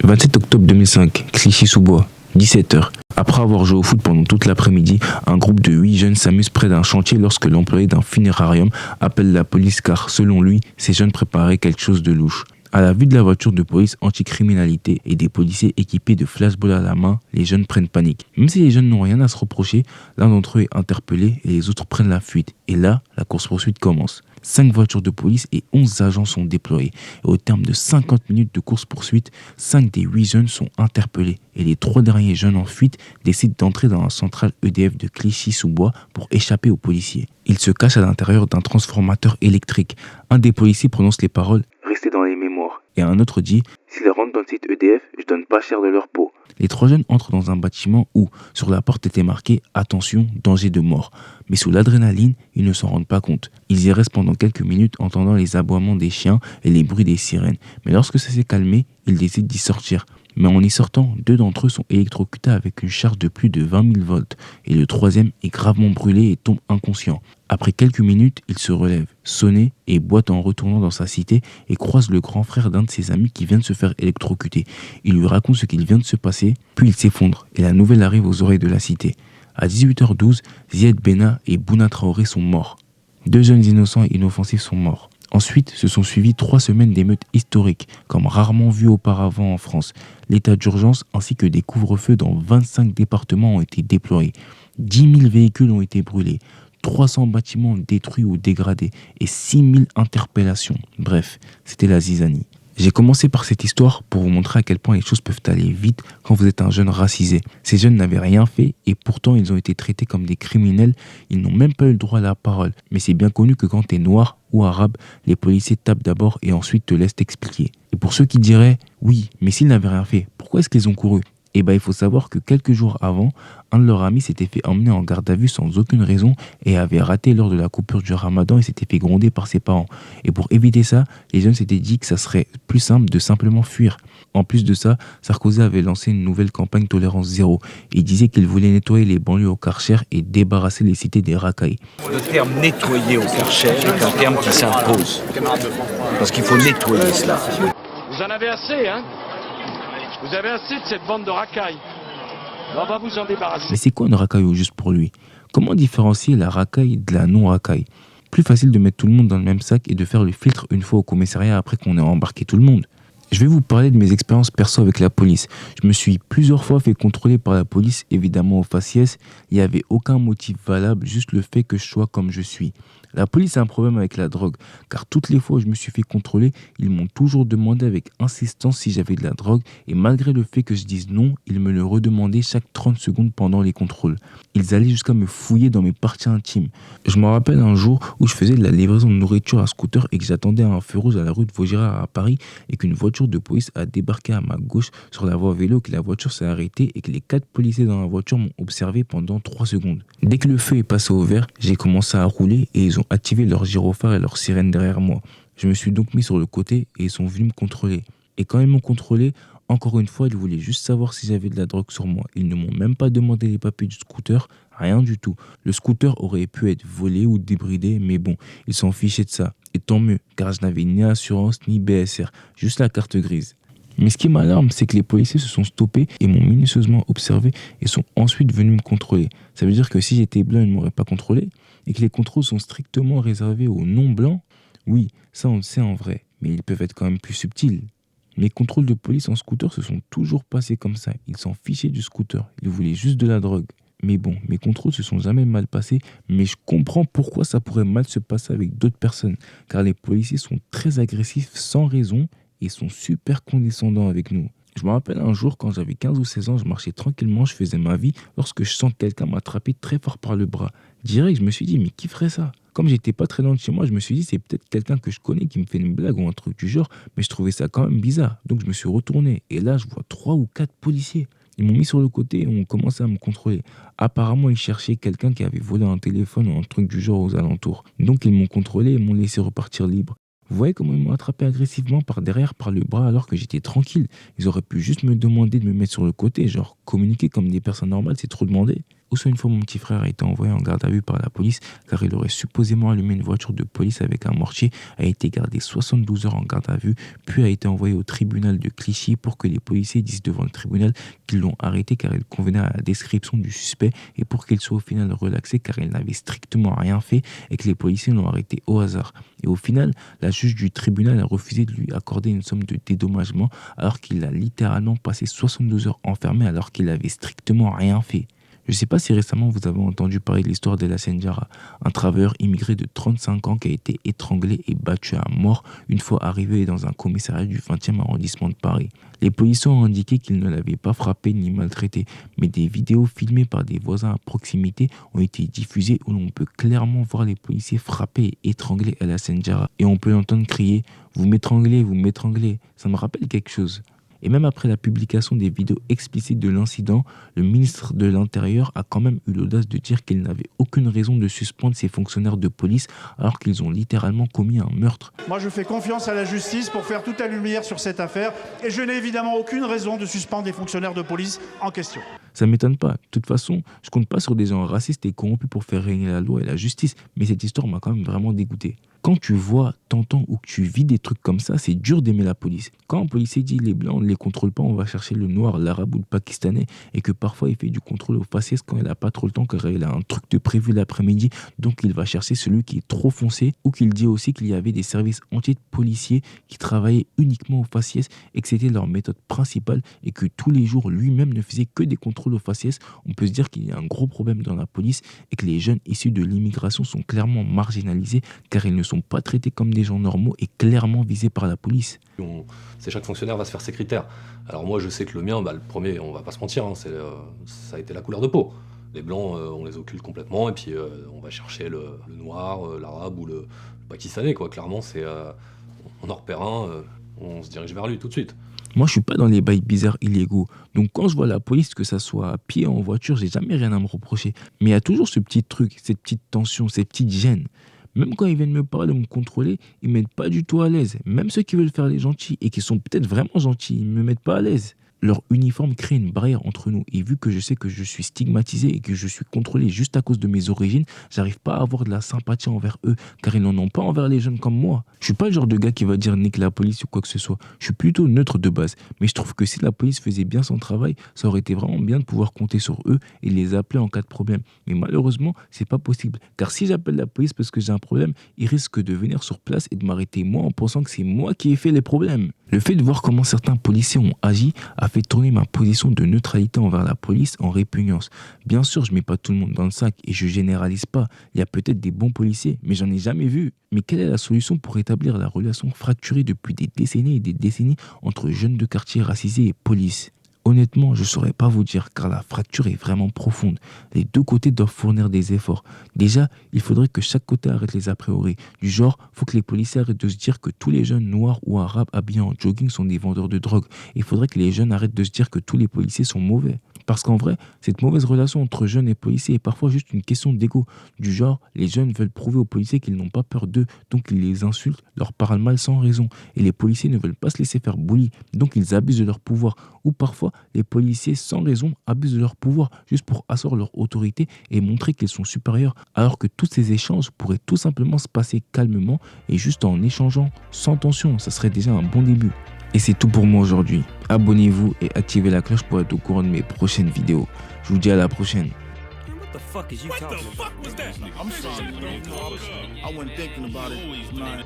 27 octobre 2005, Clichy-sous-Bois, 17h. Après avoir joué au foot pendant toute l'après-midi, un groupe de 8 jeunes s'amuse près d'un chantier lorsque l'employé d'un funérarium appelle la police car, selon lui, ces jeunes préparaient quelque chose de louche. À la vue de la voiture de police anticriminalité et des policiers équipés de flashballs à la main, les jeunes prennent panique. Même si les jeunes n'ont rien à se reprocher, l'un d'entre eux est interpellé et les autres prennent la fuite. Et là, la course-poursuite commence. 5 voitures de police et 11 agents sont déployés. Et au terme de 50 minutes de course-poursuite, 5 des 8 jeunes sont interpellés. Et les 3 derniers jeunes en fuite décident d'entrer dans la centrale EDF de Clichy-sous-Bois pour échapper aux policiers. Ils se cachent à l'intérieur d'un transformateur électrique. Un des policiers prononce les paroles « Restez dans les mémoires ». Et un autre dit « S'ils rentrent dans le site EDF, je donne pas cher de leur peau ». Les 3 jeunes entrent dans un bâtiment où, sur la porte était marqué « Attention, danger de mort ». Mais sous l'adrénaline, ils ne s'en rendent pas compte. Ils y restent pendant quelques minutes entendant les aboiements des chiens et les bruits des sirènes. Mais lorsque ça s'est calmé, ils décident d'y sortir. Mais en y sortant, 2 d'entre eux sont électrocutés avec une charge de plus de 20 000 volts. Et le 3e est gravement brûlé et tombe inconscient. Après quelques minutes, il se relève, sonné et boite en retournant dans sa cité et croise le grand frère d'un de ses amis qui vient de se faire électrocuter. Il lui raconte ce qu'il vient de se passer, puis il s'effondre et la nouvelle arrive aux oreilles de la cité. À 18h12, Zied Benna et Bouna Traoré sont morts. 2 jeunes innocents et inoffensifs sont morts. Ensuite, se sont suivies 3 semaines d'émeutes historiques, comme rarement vues auparavant en France. L'état d'urgence ainsi que des couvre-feux dans 25 départements ont été déployés. 10 000 véhicules ont été brûlés. 300 bâtiments détruits ou dégradés et 6 000 interpellations. Bref, c'était la zizanie. J'ai commencé par cette histoire pour vous montrer à quel point les choses peuvent aller vite quand vous êtes un jeune racisé. Ces jeunes n'avaient rien fait et pourtant ils ont été traités comme des criminels. Ils n'ont même pas eu le droit à la parole. Mais c'est bien connu que quand tu es noir ou arabe, les policiers tapent d'abord et ensuite te laissent t'expliquer. Et pour ceux qui diraient « Oui, mais s'ils n'avaient rien fait, pourquoi est-ce qu'ils ont couru ?» Eh bien, il faut savoir que quelques jours avant, un de leurs amis s'était fait emmener en garde à vue sans aucune raison et avait raté lors de la coupure du ramadan et s'était fait gronder par ses parents. Et pour éviter ça, les jeunes s'étaient dit que ça serait plus simple de simplement fuir. En plus de ça, Sarkozy avait lancé une nouvelle campagne tolérance zéro. Il disait qu'il voulait nettoyer les banlieues au Karcher et débarrasser les cités des racailles. Le terme nettoyer au Karcher est un terme qui s'impose. Parce qu'il faut nettoyer cela. Vous en avez assez, hein ? Vous avez assez de cette bande de racailles. On va vous en débarrasser. Mais c'est quoi une racaille au juste pour lui ? Comment différencier la racaille de la non-racaille ? Plus facile de mettre tout le monde dans le même sac et de faire le filtre une fois au commissariat après qu'on ait embarqué tout le monde. Je vais vous parler de mes expériences perso avec la police. Je me suis plusieurs fois fait contrôler par la police, évidemment au faciès. Il n'y avait aucun motif valable, juste le fait que je sois comme je suis. La police a un problème avec la drogue, car toutes les fois où je me suis fait contrôler, ils m'ont toujours demandé avec insistance si j'avais de la drogue, et malgré le fait que je dise non, ils me le redemandaient chaque 30 secondes pendant les contrôles. Ils allaient jusqu'à me fouiller dans mes parties intimes. Je me rappelle un jour où je faisais de la livraison de nourriture à scooter et que j'attendais à un feu rouge à la rue de Vaugirard à Paris et qu'une voiture de police a débarqué à ma gauche sur la voie vélo, que la voiture s'est arrêtée et que les 4 policiers dans la voiture m'ont observé pendant 3 secondes. Dès que le feu est passé au vert, j'ai commencé à rouler et ils ont activé leur gyrophare et leur sirène derrière moi. Je me suis donc mis sur le côté et ils sont venus me contrôler. Et quand ils m'ont contrôlé, encore une fois, ils voulaient juste savoir si j'avais de la drogue sur moi. Ils ne m'ont même pas demandé les papiers du scooter, rien du tout. Le scooter aurait pu être volé ou débridé, mais bon, ils s'en fichaient de ça. Et tant mieux, car je n'avais ni assurance ni BSR, juste la carte grise. Mais ce qui m'alarme, c'est que les policiers se sont stoppés et m'ont minutieusement observé et sont ensuite venus me contrôler. Ça veut dire que si j'étais blanc, ils ne m'auraient pas contrôlé et que les contrôles sont strictement réservés aux non-blancs. Oui, ça on le sait en vrai, mais ils peuvent être quand même plus subtils. Mes contrôles de police en scooter se sont toujours passés comme ça. Ils s'en fichaient du scooter, ils voulaient juste de la drogue. Mais bon, mes contrôles se sont jamais mal passés, mais je comprends pourquoi ça pourrait mal se passer avec d'autres personnes, car les policiers sont très agressifs sans raison et sont super condescendants avec nous. Je me rappelle un jour, quand j'avais 15 ou 16 ans, je marchais tranquillement, je faisais ma vie, lorsque je sens quelqu'un m'attraper très fort par le bras. Direct, je me suis dit, mais qui ferait ça ? Comme j'étais pas très loin de chez moi, je me suis dit, c'est peut-être quelqu'un que je connais qui me fait une blague ou un truc du genre, mais je trouvais ça quand même bizarre. Donc je me suis retourné, et là, je vois 3 ou 4 policiers. Ils m'ont mis sur le côté et ont commencé à me contrôler. Apparemment, ils cherchaient quelqu'un qui avait volé un téléphone ou un truc du genre aux alentours. Donc ils m'ont contrôlé et m'ont laissé repartir libre. Vous voyez comment ils m'ont attrapé agressivement par derrière, par le bras, alors que j'étais tranquille. Ils auraient pu juste me demander de me mettre sur le côté, genre communiquer comme des personnes normales, c'est trop demandé. Aussi, une fois, mon petit frère a été envoyé en garde à vue par la police car il aurait supposément allumé une voiture de police avec un mortier, a été gardé 72 heures en garde à vue, puis a été envoyé au tribunal de Clichy pour que les policiers disent devant le tribunal qu'ils l'ont arrêté car il convenait à la description du suspect et pour qu'il soit au final relaxé car il n'avait strictement rien fait et que les policiers l'ont arrêté au hasard. Et au final, la juge du tribunal a refusé de lui accorder une somme de dédommagement alors qu'il a littéralement passé 72 heures enfermé alors qu'il avait strictement rien fait. Je ne sais pas si récemment vous avez entendu parler de l'histoire d'Ella Sendiara, un travailleur immigré de 35 ans qui a été étranglé et battu à mort une fois arrivé dans un commissariat du 20e arrondissement de Paris. Les policiers ont indiqué qu'ils ne l'avaient pas frappé ni maltraité, mais des vidéos filmées par des voisins à proximité ont été diffusées où l'on peut clairement voir les policiers frapper et étrangler Ella Sendiara. Et on peut l'entendre crier « Vous m'étranglez, vous m'étranglez ». Ça me rappelle quelque chose. Et même après la publication des vidéos explicites de l'incident, le ministre de l'Intérieur a quand même eu l'audace de dire qu'il n'avait aucune raison de suspendre ces fonctionnaires de police alors qu'ils ont littéralement commis un meurtre. Moi, je fais confiance à la justice pour faire toute la lumière sur cette affaire et je n'ai évidemment aucune raison de suspendre les fonctionnaires de police en question. Ça ne m'étonne pas. De toute façon, je compte pas sur des gens racistes et corrompus pour faire régner la loi et la justice, mais cette histoire m'a quand même vraiment dégoûté. Quand tu vois, t'entends ou que tu vis des trucs comme ça, c'est dur d'aimer la police. Quand un policier dit les blancs, on ne les contrôle pas, on va chercher le noir, l'arabe ou le pakistanais, et que parfois il fait du contrôle au faciès quand il n'a pas trop le temps, car il a un truc de prévu l'après-midi, donc il va chercher celui qui est trop foncé, ou qu'il dit aussi qu'il y avait des services entiers de policiers qui travaillaient uniquement au faciès et que c'était leur méthode principale et que tous les jours lui-même ne faisait que des contrôles au faciès. On peut se dire qu'il y a un gros problème dans la police et que les jeunes issus de l'immigration sont clairement marginalisés car ils ne sont pas traités comme des gens normaux et clairement visés par la police. C'est chaque fonctionnaire va se faire ses critères. Alors moi je sais que le mien, le premier, on va pas se mentir, hein, ça a été la couleur de peau. Les blancs, on les occulte complètement et puis on va chercher le noir, l'arabe ou le pakistanais, quoi. Clairement, on en repère un, on se dirige vers lui tout de suite. Moi, je suis pas dans les bails bizarres illégaux. Donc, quand je vois la police, que ça soit à pied ou en voiture, j'ai jamais rien à me reprocher. Mais il y a toujours ce petit truc, cette petite tension, ces petites gênes. Même quand ils viennent me parler, me contrôler, ils me mettent pas du tout à l'aise. Même ceux qui veulent faire les gentils et qui sont peut-être vraiment gentils, ils me mettent pas à l'aise. Leur uniforme crée une barrière entre nous. Et vu que je sais que je suis stigmatisé et que je suis contrôlé juste à cause de mes origines, j'arrive pas à avoir de la sympathie envers eux, car ils n'en ont pas envers les jeunes comme moi. Je suis pas le genre de gars qui va dire nique la police ou quoi que ce soit. Je suis plutôt neutre de base. Mais je trouve que si la police faisait bien son travail, ça aurait été vraiment bien de pouvoir compter sur eux et les appeler en cas de problème. Mais malheureusement, c'est pas possible. Car si j'appelle la police parce que j'ai un problème, ils risquent de venir sur place et de m'arrêter moi en pensant que c'est moi qui ai fait les problèmes. Le fait de voir comment certains policiers ont agi a fait tourner ma position de neutralité envers la police en répugnance. Bien sûr, je mets pas tout le monde dans le sac et je généralise pas. Il y a peut-être des bons policiers, mais j'en ai jamais vu. Mais quelle est la solution pour établir la relation fracturée depuis des décennies et des décennies entre jeunes de quartier racisés et police ? Honnêtement, je ne saurais pas vous dire car la fracture est vraiment profonde. Les deux côtés doivent fournir des efforts. Déjà, il faudrait que chaque côté arrête les a priori. Du genre, faut que les policiers arrêtent de se dire que tous les jeunes noirs ou arabes habillés en jogging sont des vendeurs de drogue. Il faudrait que les jeunes arrêtent de se dire que tous les policiers sont mauvais. Parce qu'en vrai, cette mauvaise relation entre jeunes et policiers est parfois juste une question d'ego. Du genre, les jeunes veulent prouver aux policiers qu'ils n'ont pas peur d'eux, donc ils les insultent, leur parlent mal sans raison. Et les policiers ne veulent pas se laisser faire bully, donc ils abusent de leur pouvoir. Ou parfois, les policiers, sans raison, abusent de leur pouvoir, juste pour asseoir leur autorité et montrer qu'ils sont supérieurs, alors que tous ces échanges pourraient tout simplement se passer calmement et juste en échangeant, sans tension. Ça serait déjà un bon début. Et c'est tout pour moi aujourd'hui. Abonnez-vous et activez la cloche pour être au courant de mes prochaines vidéos. Je vous dis à la prochaine. What the fuck is you talking about? I'm sorry, bro. I wasn't thinking about it.